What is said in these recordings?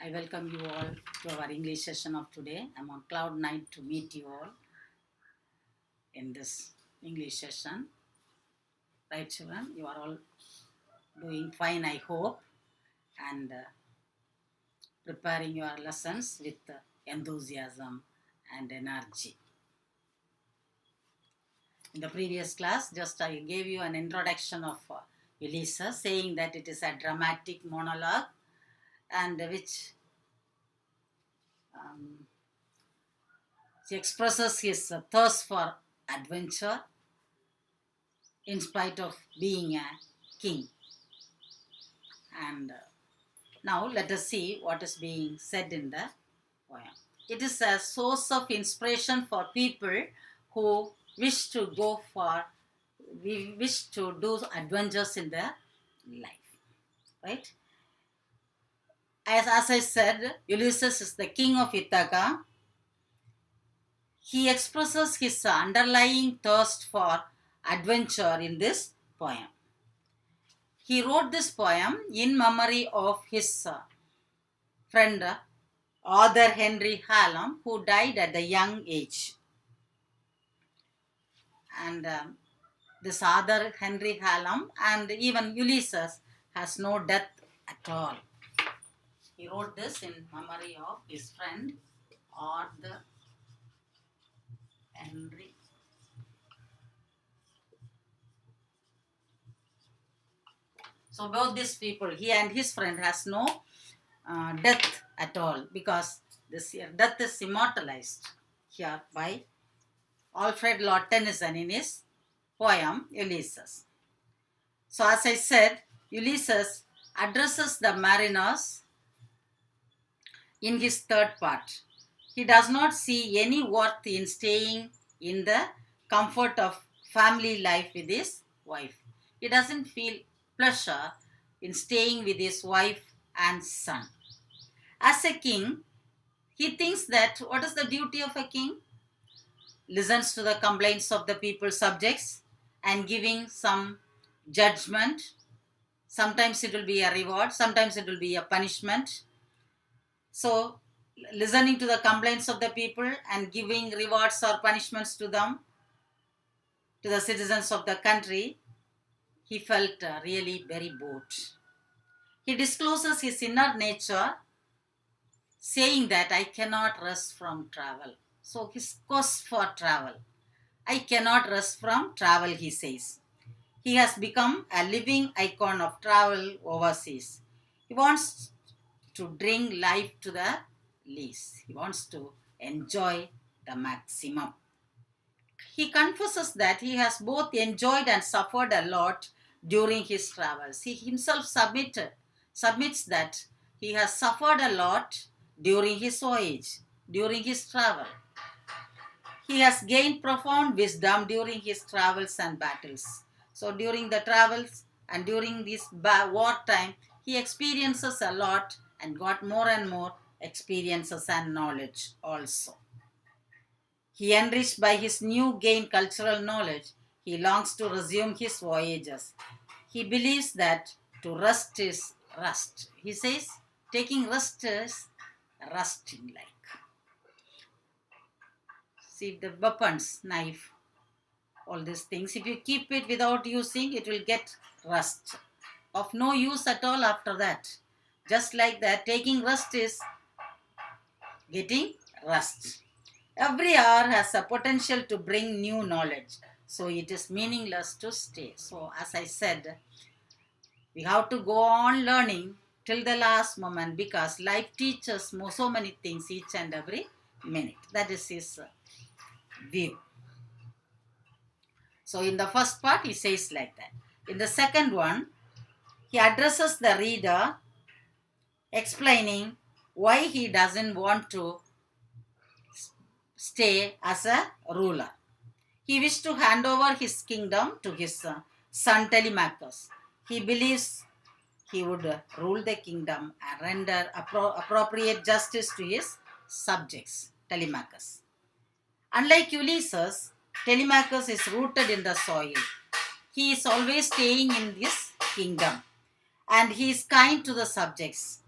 I welcome you all to our English session of today. I'm on cloud 9 to meet you all in this English session. Right, children? You are all doing fine, I hope, and preparing your lessons with enthusiasm and energy. In the previous class, just I gave you an introduction of Ulysses, saying that it is a dramatic monologue and which he expresses his thirst for adventure in spite of being a king. And now let us see what is being said in the poem. It is a source of inspiration for people who wish to do adventures in their life, right? As I said, Ulysses is the king of Ithaca. He expresses his underlying thirst for adventure in this poem. He wrote this poem in memory of his friend, author Henry Hallam, who died at a young age. And this author Henry Hallam and even Ulysses has no death at all. He wrote this in memory of his friend, author Henry. So both these people, he and his friend, has no death at all, because this year death is immortalized here by Alfred Lord Tennyson in his poem Ulysses. So as I said, Ulysses addresses the mariners in his third part. He does not see any worth in staying in the comfort of family life with his wife. He doesn't feel pleasure in staying with his wife and son. As a king, he thinks that what is the duty of a king? Listens to the complaints of the people's subjects and giving some judgment. Sometimes it will be a reward, sometimes it will be a punishment. So, listening to the complaints of the people and giving rewards or punishments to them, to the citizens of the country, he felt really very bored. He discloses his inner nature, saying that I cannot rest from travel. So his quest for travel. I cannot rest from travel, he says. He has become a living icon of travel overseas. He wants to bring life to the least. He wants to enjoy the maximum. He confesses that he has both enjoyed and suffered a lot during his travels. He himself submits that he has suffered a lot during his voyage, during his travel. He has gained profound wisdom during his travels and battles. So during the travels and during this wartime, he experiences a lot and got more and more experiences and knowledge also. He, enriched by his new gained cultural knowledge, he longs to resume his voyages. He believes that to rest is rust. He says, taking rest is rusting like. See the weapons, knife, all these things. If you keep it without using, it will get rust. Of no use at all after that. Just like that, taking rest is getting rust. Every hour has a potential to bring new knowledge. So it is meaningless to stay. So as I said, we have to go on learning till the last moment, because life teaches so many things each and every minute. That is his view. So in the first part, he says like that. In the second one, he addresses the reader, explaining why he doesn't want to stay as a ruler. He wished to hand over his kingdom to his son Telemachus. He believes he would rule the kingdom and render appropriate justice to his subjects, Telemachus. Unlike Ulysses, Telemachus is rooted in the soil. He is always staying in this kingdom and he is kind to the subjects.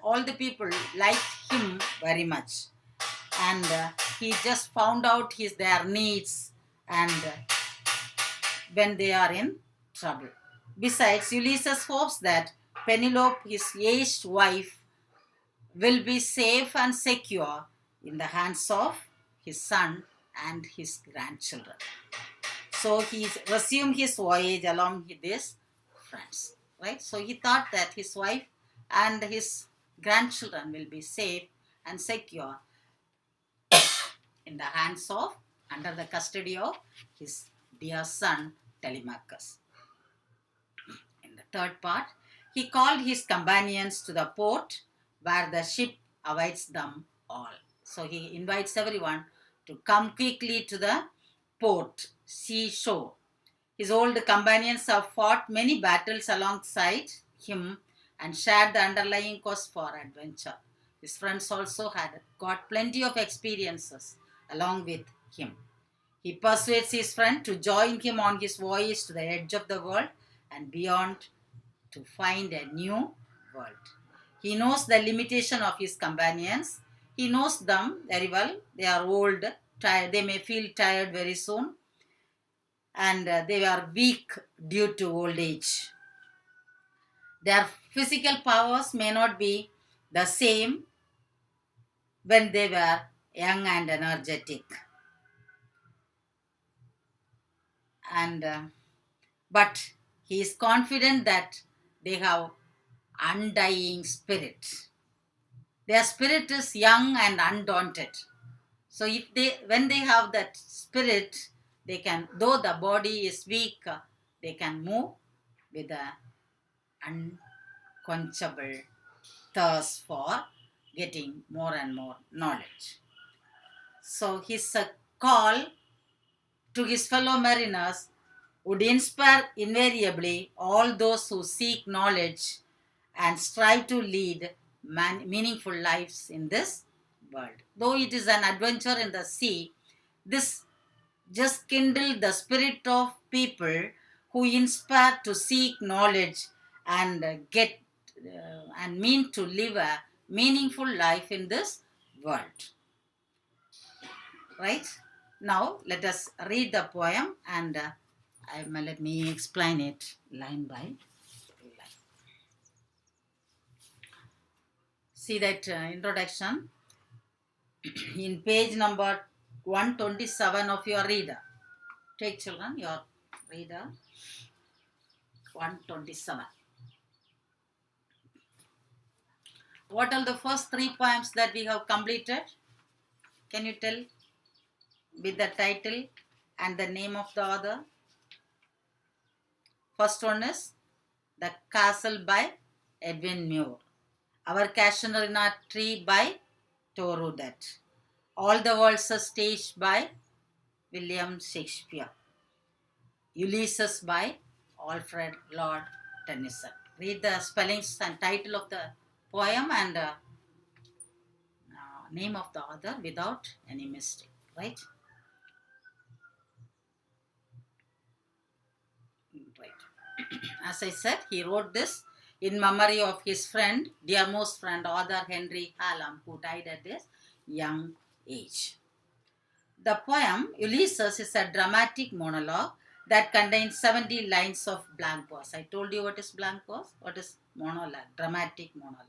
all the people liked him very much. And he just found out their needs and when they are in trouble. Besides, Ulysses hopes that Penelope, his aged wife, will be safe and secure in the hands of his son and his grandchildren. So he resumed his voyage along with his friends, right? So he thought that his wife and his grandchildren will be safe and secure in the hands of, under the custody of his dear son Telemachus. In the third part, he called his companions to the port where the ship awaits them all. So he invites everyone to come quickly to the port, seashore. His old companions have fought many battles alongside him and shared the underlying cause for adventure. His friends also had got plenty of experiences along with him. He persuades his friend to join him on his voyage to the edge of the world and beyond to find a new world. He knows the limitation of his companions. He knows them very well. They are old, tired. They may feel tired very soon, and they are weak due to old age. Their physical powers may not be the same when they were young and energetic. But he is confident that they have undying spirit. Their spirit is young and undaunted. So when they have that spirit, they can, though the body is weak, they can move with an unquenchable thirst for getting more and more knowledge. So his call to his fellow mariners would inspire invariably all those who seek knowledge and strive to lead meaningful lives in this world. Though it is an adventure in the sea, this just kindled the spirit of people who inspire to seek knowledge and and mean to live a meaningful life in this world. Right? Now let us read the poem and let me explain it line by line. See that introduction in page number 127 of your reader. Take, children, your reader, 127. What are the first three poems that we have completed? Can you tell with the title and the name of the author? First one is The Castle by Edwin Muir. Our Casuarina Tree by Torudet. All the World's a Stage by William Shakespeare. Ulysses by Alfred Lord Tennyson. Read the spellings and title of the poem and name of the author without any mistake, right? Right. As I said, he wrote this in memory of his friend, dearmost friend, author Henry Hallam, who died at his young age. The poem Ulysses is a dramatic monologue that contains 70 lines of blank verse. I told you what is blank verse, what is monologue, dramatic monologue.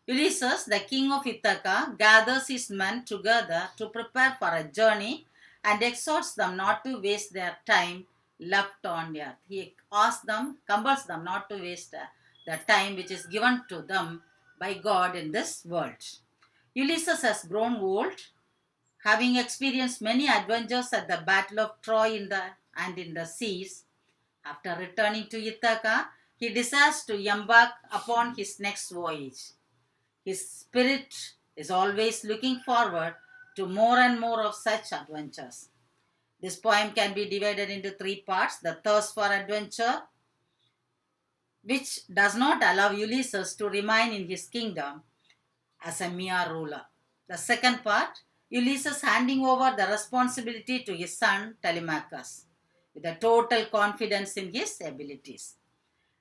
Ulysses, the king of Ithaca, gathers his men together to prepare for a journey and exhorts them not to waste their time left on earth. He asks them, compels them not to waste the time which is given to them by God in this world. Ulysses has grown old, having experienced many adventures at the Battle of Troy in the seas. After returning to Ithaca, he desires to embark upon his next voyage. His spirit is always looking forward to more and more of such adventures. This poem can be divided into three parts. The thirst for adventure, which does not allow Ulysses to remain in his kingdom as a mere ruler. The second part, Ulysses handing over the responsibility to his son Telemachus with a total confidence in his abilities.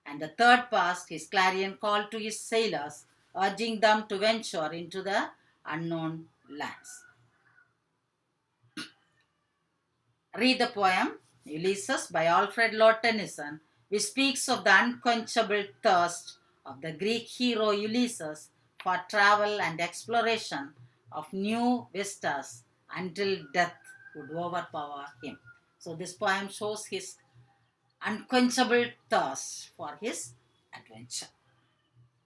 And the third part, his clarion call to his sailors urging them to venture into the unknown lands. Read the poem Ulysses by Alfred Lord Tennyson, which speaks of the unquenchable thirst of the Greek hero Ulysses for travel and exploration of new vistas until death would overpower him. So this poem shows his unquenchable thirst for his adventure.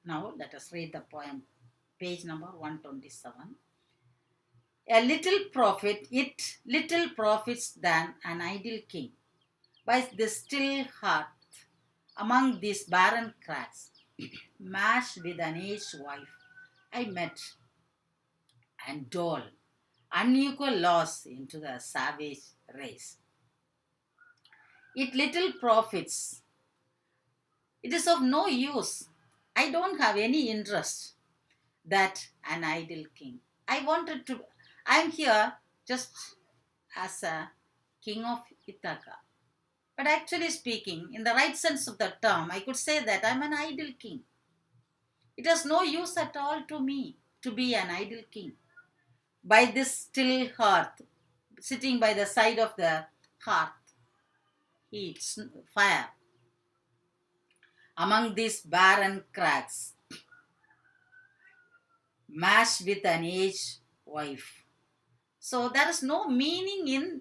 Now let us read the poem, page number 127. A little profit, it little profits than an idle king. By this still heart, among these barren crags, mashed with an aged wife, I met and dole unequal loss into the savage race. It little profits. It is of no use. I don't have any interest that an idle king. I am here just as a king of Ithaca. But actually speaking, in the right sense of the term, I could say that I am an idle king. It has no use at all to me to be an idle king. By this still hearth, sitting by the side of the hearth, heat, fire, among these barren crags, mashed with an aged wife. So there is no meaning in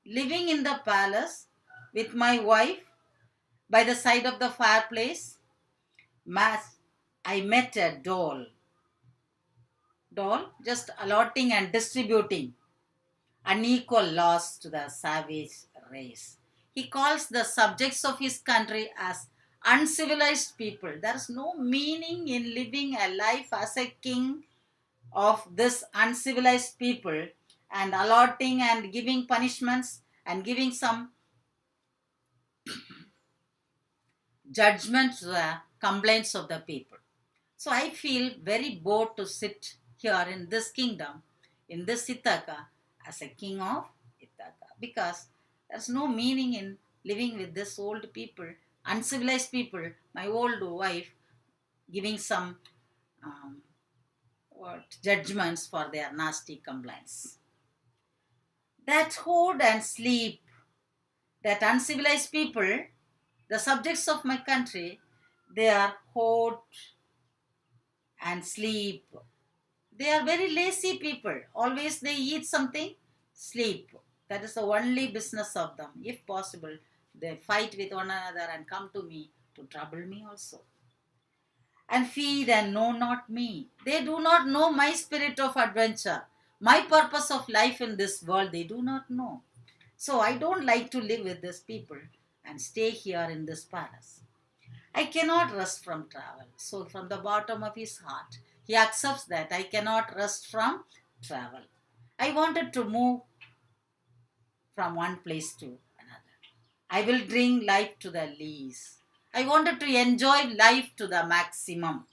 living in the palace with my wife by the side of the fireplace. I met a dole, just allotting and distributing unequal loss to the savage race. He calls the subjects of his country as uncivilized people. There is no meaning in living a life as a king of this uncivilized people and allotting and giving punishments and giving some judgment to the complaints of the people. So I feel very bored to sit here in this kingdom, in this Ithaca, as a king of Ithaca, because there's no meaning in living with this old people, uncivilized people, my old wife giving some judgments for their nasty complaints. That hoard and sleep, that uncivilized people, the subjects of my country, they are hoard and sleep. They are very lazy people. Always they eat something, sleep. That is the only business of them. If possible, they fight with one another and come to me to trouble me also. And feed and know not me. They do not know my spirit of adventure. My purpose of life in this world, they do not know. So I don't like to live with these people and stay here in this palace. I cannot rest from travel. So from the bottom of his heart, he accepts that I cannot rest from travel. I wanted to move from one place to another. I will bring life to the least. I wanted to enjoy life to the maximum.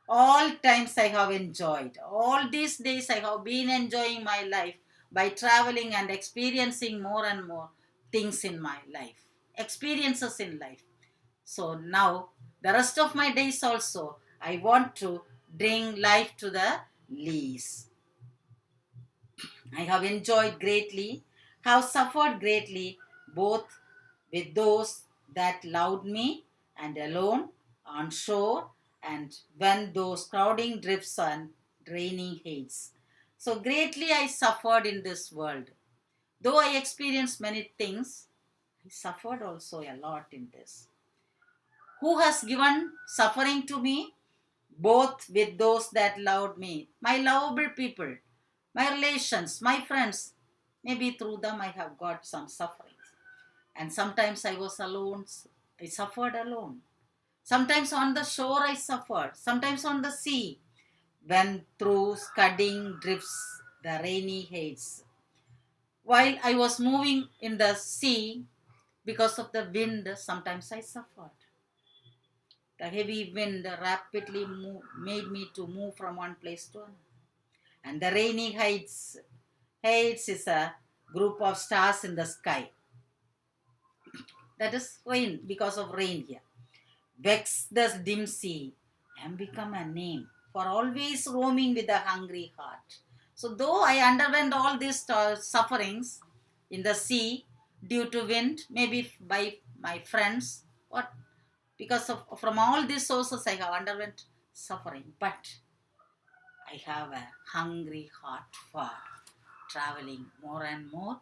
All times I have enjoyed. All these days I have been enjoying my life by traveling and experiencing more and more things in my life, experiences in life. So now, the rest of my days also, I want to bring life to the least. I have enjoyed greatly, have suffered greatly, both with those that loved me and alone on shore, and when those crowding drifts and draining hates. So greatly I suffered in this world. Though I experienced many things, I suffered also a lot in this. Who has given suffering to me? Both with those that loved me, my lovable people, my relations, my friends. Maybe through them I have got some sufferings. And sometimes I was alone, I suffered alone. Sometimes on the shore I suffered, sometimes on the sea, when through scudding drifts the rainy hates. While I was moving in the sea, because of the wind, sometimes I suffered. The heavy wind rapidly made me to move from one place to another. And the rainy heights is a group of stars in the sky. That is rain, because of rain here. Vex the dim sea and become a name. for always roaming with a hungry heart. So though I underwent all these sufferings in the sea due to wind, maybe by my friends, what because of from all these sources I have underwent suffering, but I have a hungry heart for traveling more and more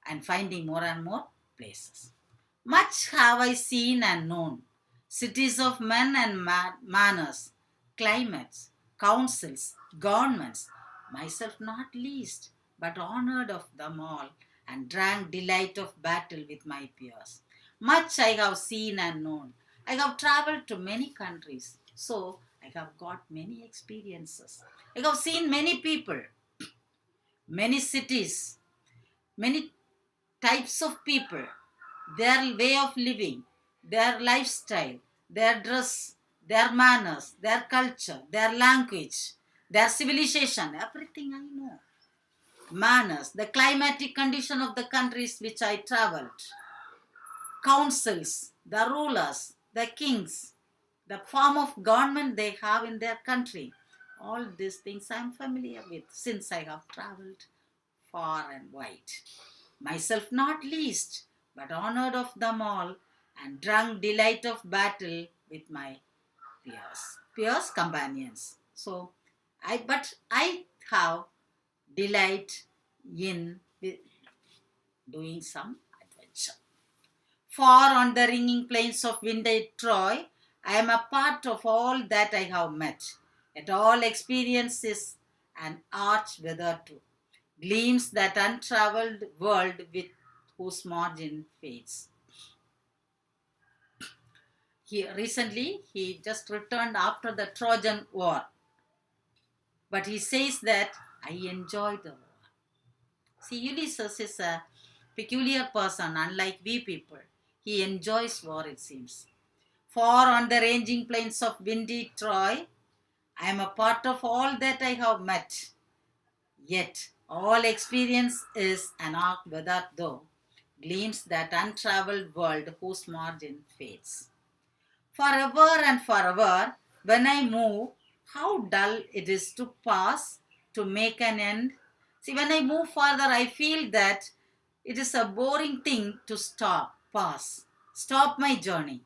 and finding more and more places. Much have I seen and known, cities of men and manners, climates, councils, governments, myself not least, but honored of them all, and drank delight of battle with my peers. Much I have seen and known. I have traveled to many countries, so I have got many experiences. I have seen many people, many cities, many types of people, their way of living, their lifestyle, their dress, their manners, their culture, their language, their civilization, everything I know. Manners, the climatic condition of the countries which I traveled, councils, the rulers, the kings, the form of government they have in their country. All these things I am familiar with since I have traveled far and wide. Myself not least, but honored of them all, and drunk delight of battle with my peers, companions. So, I have delight in doing some adventure. Far on the ringing plains of winded Troy, I am a part of all that I have met. Yet all experience is an arch weather too. Gleams that untraveled world with whose margin fades. He just returned after the Trojan War. But he says that I enjoyed the war. See, Ulysses is a peculiar person, unlike we people. He enjoys war, it seems. Far on the ranging plains of windy Troy, I am a part of all that I have met. Yet all experience is an arc without though, gleams that untraveled world whose margin fades. Forever and forever, when I move, how dull it is to pass, to make an end. See, when I move further, I feel that it is a boring thing to stop my journey,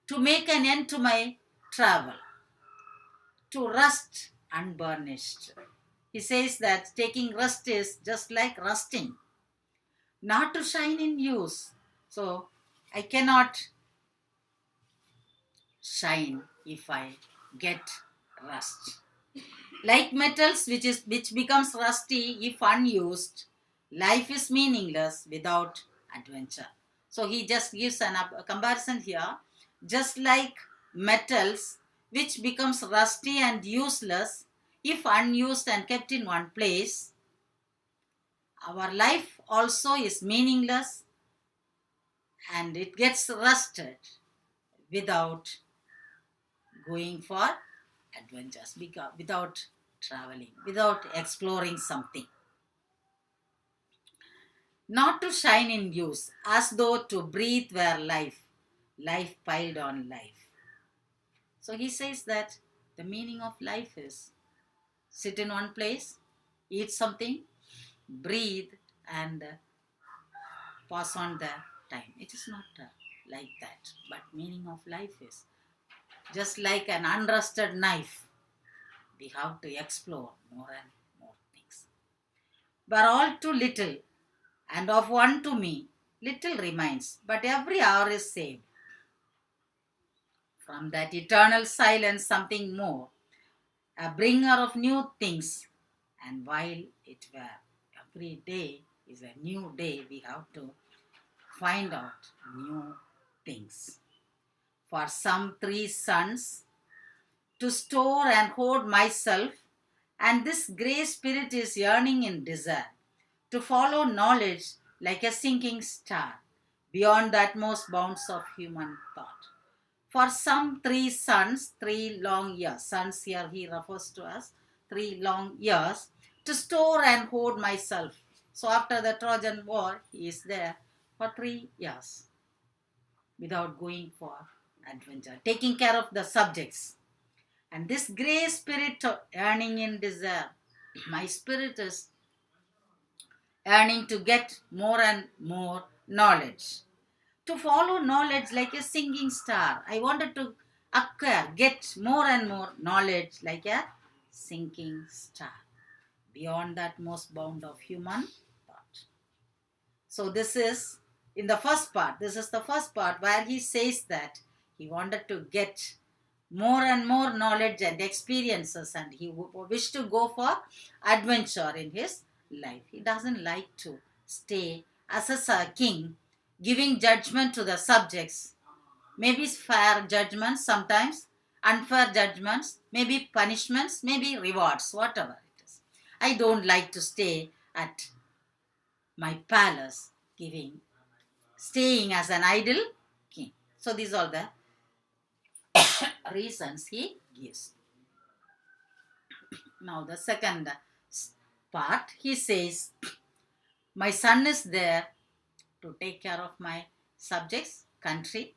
to make an end to my travel, to rust unburnished. He says that taking rest is just like rusting, not to shine in use. So I cannot shine if I get rust. Like metals which becomes rusty if unused, life is meaningless without adventure. So he just gives a comparison here. Just like metals which becomes rusty and useless if unused and kept in one place, our life also is meaningless and it gets rusted without going for adventures, without traveling, without exploring something. Not to shine in use, as though to breathe were life piled on life. So he says that the meaning of life is sit in one place, eat something, breathe, and pass on the time. It is not like that. But meaning of life is just like an unrusted knife. We have to explore more and more things. But all too little, and of one to me, little remains, but every hour is saved. From that eternal silence, something more, a bringer of new things. And while it were every day is a new day, we have to find out new things. For some 3 suns, to store and hoard myself, and this grey spirit is yearning in desire to follow knowledge like a sinking star beyond the utmost bounds of human thought. For some 3 suns, 3 long years, suns here he refers to as 3 long years, to store and hoard myself. So after the Trojan War, he is there for 3 years without going for adventure, taking care of the subjects. And this grey spirit of yearning in desire, my spirit is yearning to get more and more knowledge. To follow knowledge like a singing star. I wanted to acquire, get more and more knowledge like a sinking star, beyond the utmost bound of human thought. So this is in the first part. This is the first part where he says that he wanted to get more and more knowledge and experiences, and he wished to go for adventure in his life. He doesn't like to stay as a king giving judgment to the subjects. Maybe fair judgments sometimes, unfair judgments, maybe punishments, maybe rewards, whatever it is. I don't like to stay at my palace staying as an idle king. So these are the reasons he gives. Now the second part, he says, my son is there to take care of my subjects, country,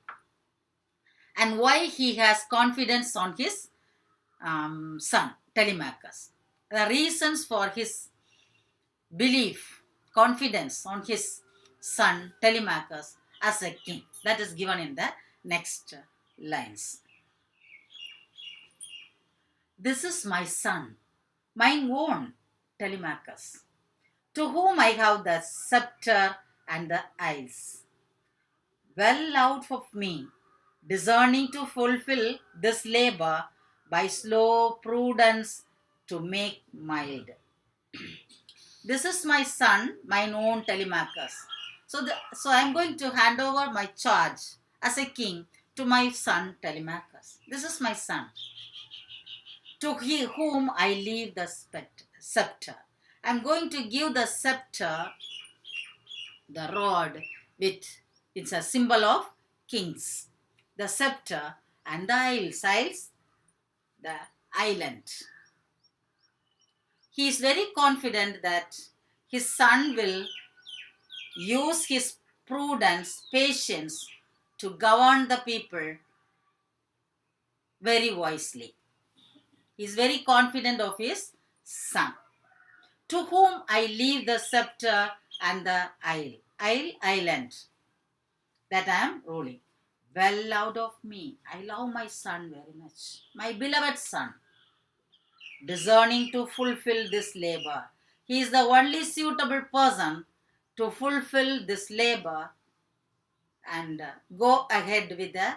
and why he has confidence on his son, Telemachus. The reasons for his belief, confidence on his son, Telemachus, as a king. That is given in the next lines. This is my son, mine own, Telemachus, to whom I have the scepter and the eyes. Well out of me, discerning to fulfill this labor by slow prudence to make mild. This is my son, mine own Telemachus. So I am going to hand over my charge as a king to my son Telemachus. This is my son, to whom I leave the scepter. I am going to give the scepter, the rod, it's a symbol of kings. The scepter and the isles, the island. He is very confident that his son will use his prudence, patience to govern the people very wisely. He is very confident of his son, to whom I leave the scepter and the island that I am ruling. Well out of me, I love my son very much, my beloved son, discerning to fulfill this labor. He is the only suitable person to fulfill this labor and go ahead with the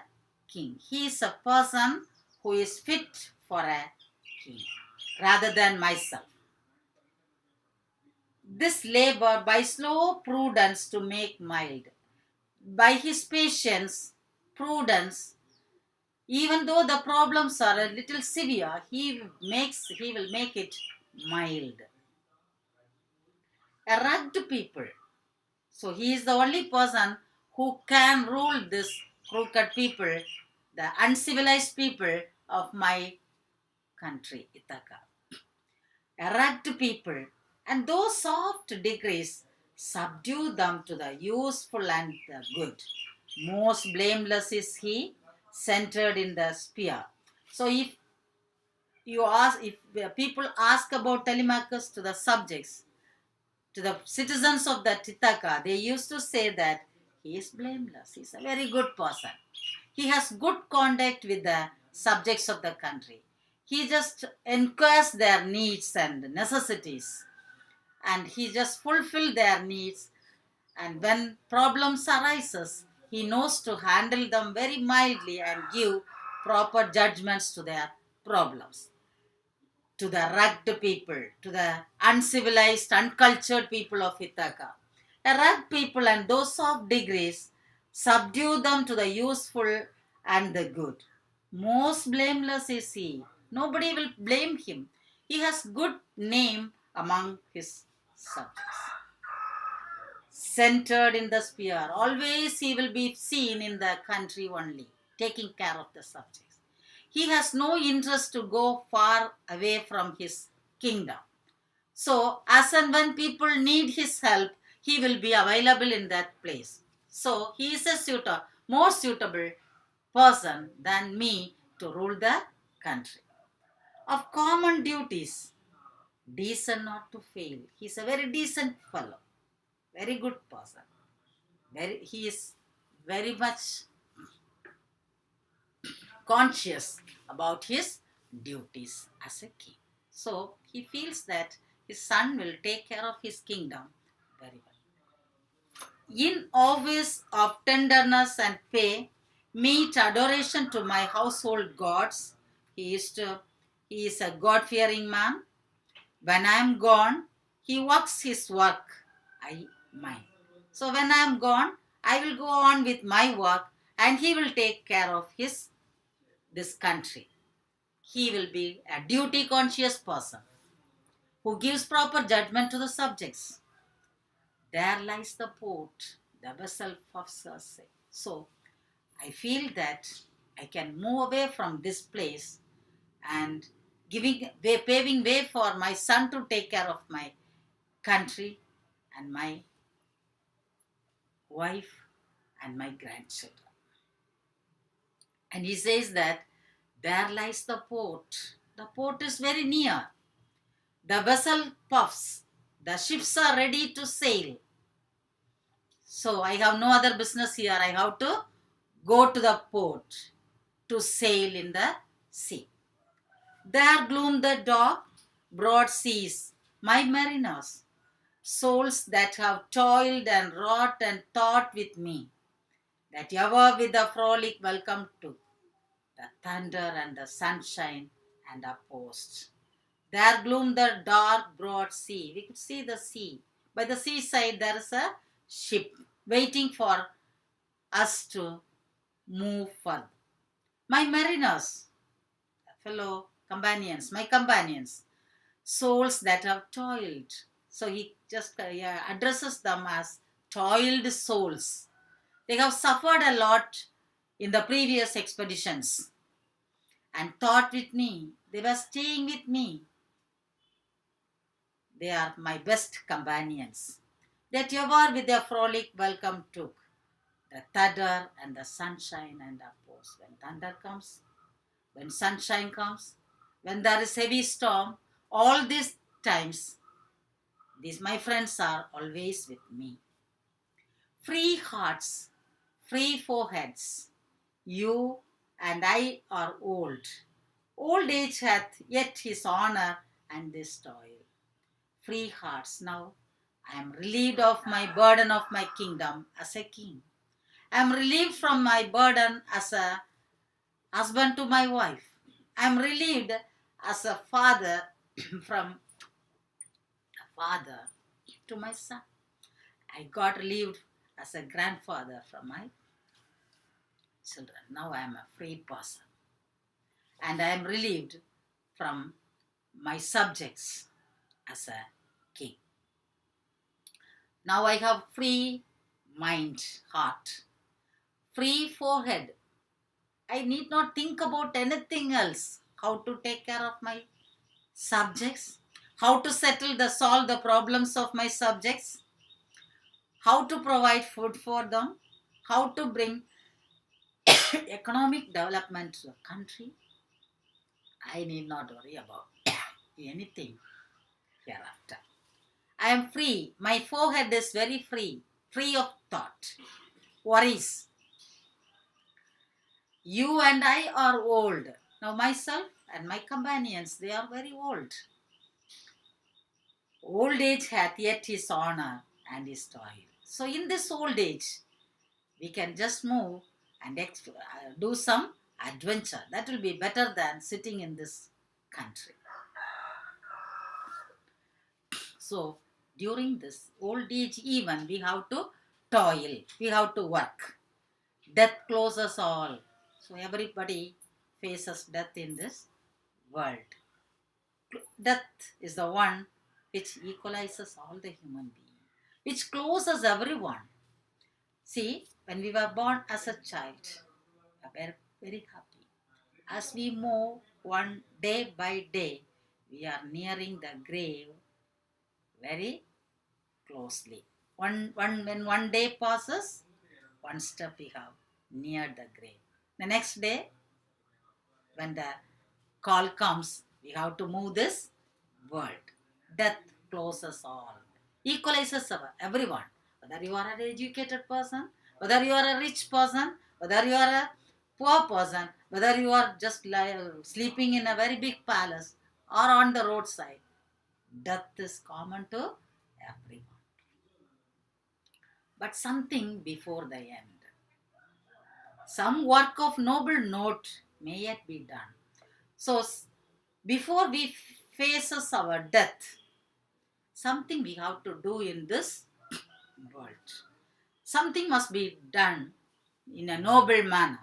king. He is a person who is fit for a king rather than myself. This labor by slow prudence to make mild. By his patience, prudence, even though the problems are a little severe, he will make it mild. A rugged people. So he is the only person who can rule this crooked people, the uncivilized people of my country, Ithaca. A rugged people. And those soft degrees, subdue them to the useful and the good. Most blameless is he, centered in the sphere. So if people ask about Telemachus to the subjects, to the citizens of the Ithaca, they used to say that he is blameless. He is a very good person. He has good conduct with the subjects of the country. He just inquires their needs and necessities, and he just fulfills their needs. And when problems arises, he knows to handle them very mildly and give proper judgments to their problems. To the rugged people, to the uncivilized, uncultured people of Ithaca. The rugged people and those of degrees, subdue them to the useful and the good. Most blameless is he. Nobody will blame him. He has good name among his subjects. Centered in the sphere. Always he will be seen in the country only, taking care of the subjects. He has no interest to go far away from his kingdom. So, as and when people need his help, he will be available in that place. So, he is more suitable person than me to rule the country. of common duties, decent not to fail. He's a very decent fellow, very good person. He is very much conscious about his duties as a king. So he feels that his son will take care of his kingdom very well. In office of tenderness and pay, meet adoration to my household gods. He is a God-fearing man. When I am gone, he works his work, I mine. So when I am gone, I will go on with my work and he will take care of this country. He will be a duty conscious person who gives proper judgment to the subjects. There lies the port, the vessel of Circe. So I feel that I can move away from this place and paving way for my son to take care of my country and my wife and my grandchildren. And he says that there lies the port. The port is very near. The vessel puffs. The ships are ready to sail. So I have no other business here. I have to go to the port to sail in the sea. There gloom the dark, broad seas, my mariners, souls that have toiled and wrought and thought with me, that ever with a frolic welcome to the thunder and the sunshine and a post. There gloomed the dark, broad sea. We could see the sea. By the seaside, there is a ship waiting for us to move further. My mariners, fellow companions, my companions, souls that have toiled. So he just addresses them as toiled souls. They have suffered a lot in the previous expeditions and thought with me. They were staying with me. They are my best companions. That ever with their frolic welcome took the thunder and the sunshine and oppose. When thunder comes, when sunshine comes, when there is heavy storm, all these times, these my friends are always with me. Free hearts, free foreheads, you and I are old. Old age hath yet his honor and this toil. Free hearts, now I am relieved of my burden of my kingdom as a king. I am relieved from my burden as a husband to my wife. I am relieved as a father from a father to my son. I got relieved as a grandfather from my children. Now I am a free person. And I am relieved from my subjects as a king. Now I have free mind, heart, free forehead. I need not think about anything else. How to take care of my subjects, how to solve the problems of my subjects, how to provide food for them, how to bring economic development to the country. I need not worry about anything hereafter. I am free. My forehead is very free, free of thought, worries. You and I are old. Now myself and my companions, they are very old. Old age hath yet his honor and his toil. So in this old age, we can just move and do some adventure. That will be better than sitting in this country. So during this old age even, we have to toil. We have to work. Death closes all. So everybody faces death in this world. Death is the one which equalizes all the human beings, which closes everyone. See, when we were born as a child, we were very happy. As we move one day by day, we are nearing the grave very closely. When one day passes, one step we have near the grave. The next day, when the call comes, We have to move this world. Death closes all, equalizes everyone. Whether you are an educated person, whether you are a rich person, whether you are a poor person, whether you are just sleeping in a very big palace or on the roadside, death is common to everyone. But something before the end. Some work of noble note may yet be done. So, before we faces our death, something we have to do in this world. Something must be done in a noble manner.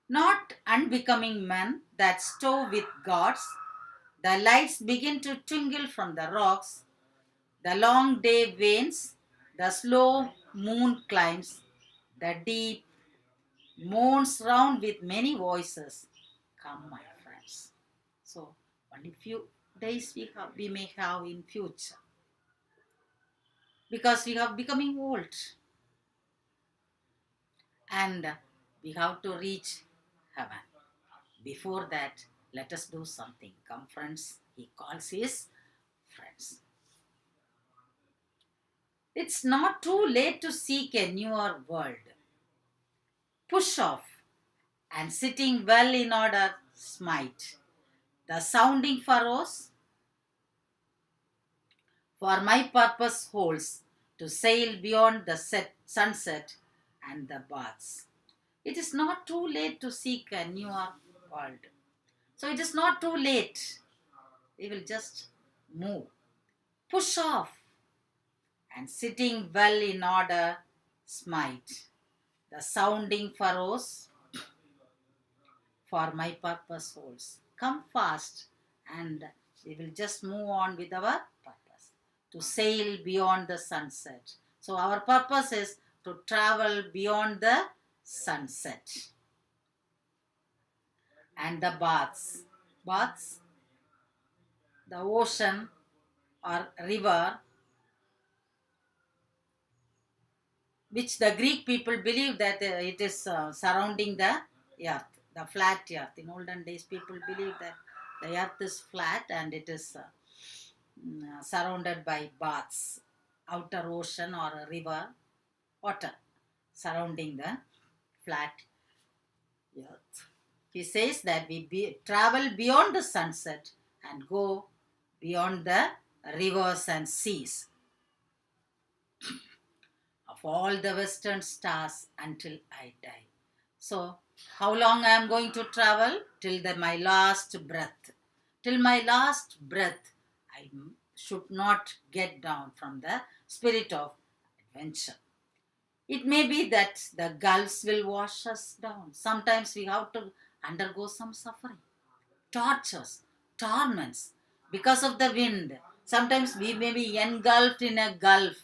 Not unbecoming men that stow with gods. The lights begin to twinkle from the rocks. The long day wanes. The slow moon climbs. The deep moans round with many voices. Come, my friends. So, only few days we may have in future, because we are becoming old and we have to reach heaven. Before that, let us do something. Come, friends. He calls his friends. It's not too late to seek a newer world. Push off and sitting well in order, smite the sounding furrows. For my purpose holds to sail beyond the sunset and the baths. It is not too late to seek a newer world. So it is not too late. We will just move. Push off and sitting well in order, smite the sounding furrows. For my purpose holds. Come fast and we will just move on with our purpose. To sail beyond the sunset. So our purpose is to travel beyond the sunset. And the baths. Baths, the ocean or river, which the Greek people believe that it is surrounding the earth, the flat earth. In olden days, people believe that the earth is flat and it is surrounded by baths, outer ocean or a river, water surrounding the flat earth. He says that we travel beyond the sunset and go beyond the rivers and seas of all the western stars until I die. So, how long I am going to travel? Till my last breath. Till my last breath, I should not get down from the spirit of adventure. It may be that the gulfs will wash us down. Sometimes we have to undergo some suffering, tortures, torments because of the wind. Sometimes we may be engulfed in a gulf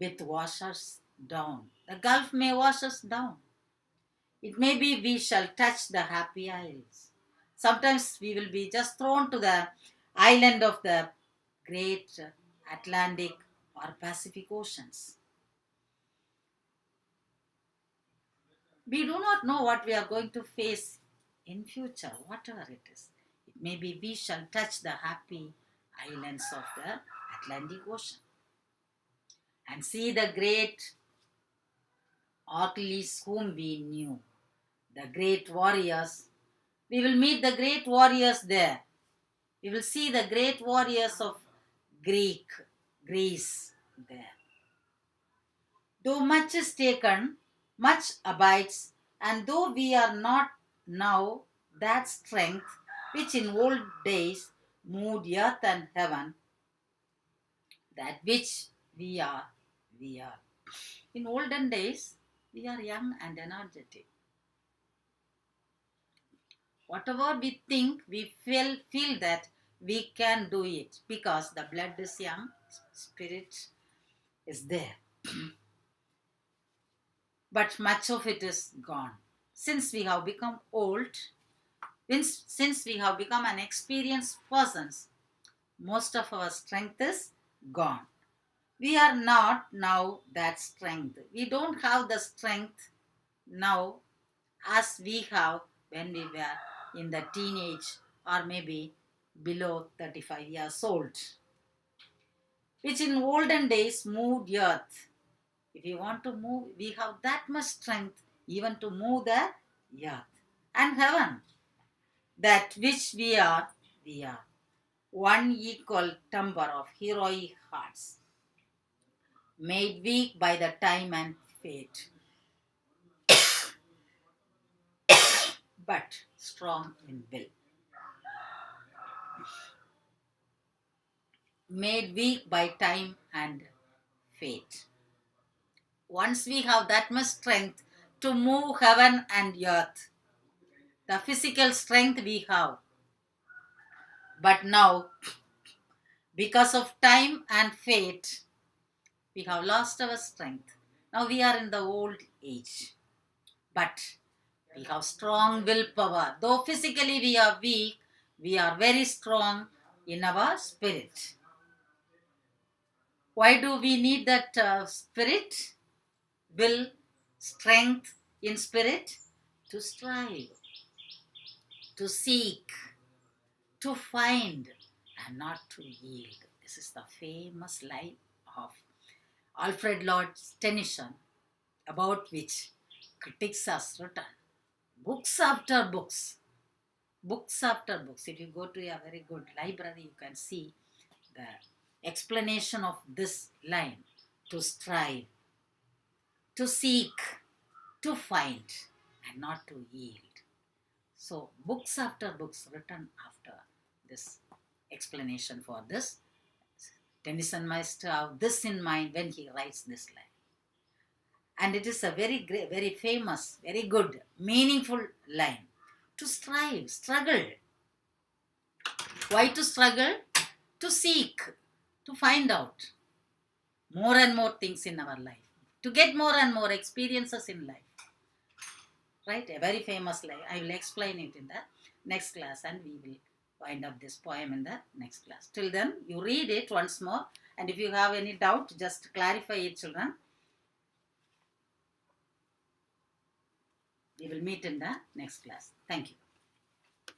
with washers down. The gulf may wash us down. It may be we shall touch the happy isles. Sometimes we will be just thrown to the island of the great Atlantic or Pacific Oceans. We do not know what we are going to face in future, whatever it is. It may be we shall touch the happy islands of the Atlantic Ocean and see the great Ulysses whom we knew, the great warriors. We will meet the great warriors there. We will see the great warriors of Greece there. Though much is taken, much abides, and though we are not now that strength which in old days moved earth and heaven, that which we are, we are. In olden days, we are young and energetic. Whatever we think, we feel that we can do it because the blood is young, spirit is there. But much of it is gone. Since we have become old, since we have become an experienced persons, most of our strength is gone. We are not now that strength. We don't have the strength now as we have when we were in the teenage or maybe below 35 years old, which in olden days moved earth. If you want to move, we have that much strength even to move the earth and heaven. That which we are, one equal number of heroic hearts, made weak by the time and fate, but strong in will. Made weak by time and fate. Once we have that much strength to move heaven and earth, the physical strength we have. But now, because of time and fate, we have lost our strength. Now we are in the old age. But we have strong willpower. Though physically we are weak, we are very strong in our spirit. Why do we need that spirit? Will, strength in spirit? To strive, to seek, to find, and not to yield. This is the famous line of Alfred Lord Tennyson, about which critics have written books after books. Books after books. If you go to a very good library, you can see the explanation of this line: to strive, to seek, to find, and not to yield. So, books after books written after this explanation for this. Tennyson must have this in mind when he writes this line. And it is a very great, very famous, very good, meaningful line. To strive, struggle. Why to struggle? To seek, to find out more and more things in our life, to get more and more experiences in life. Right? A very famous line. I will explain it in the next class, and we will wind up this poem in the next class. Till then, you read it once more, and if you have any doubt, just clarify it, children. We will meet in the next class. Thank you.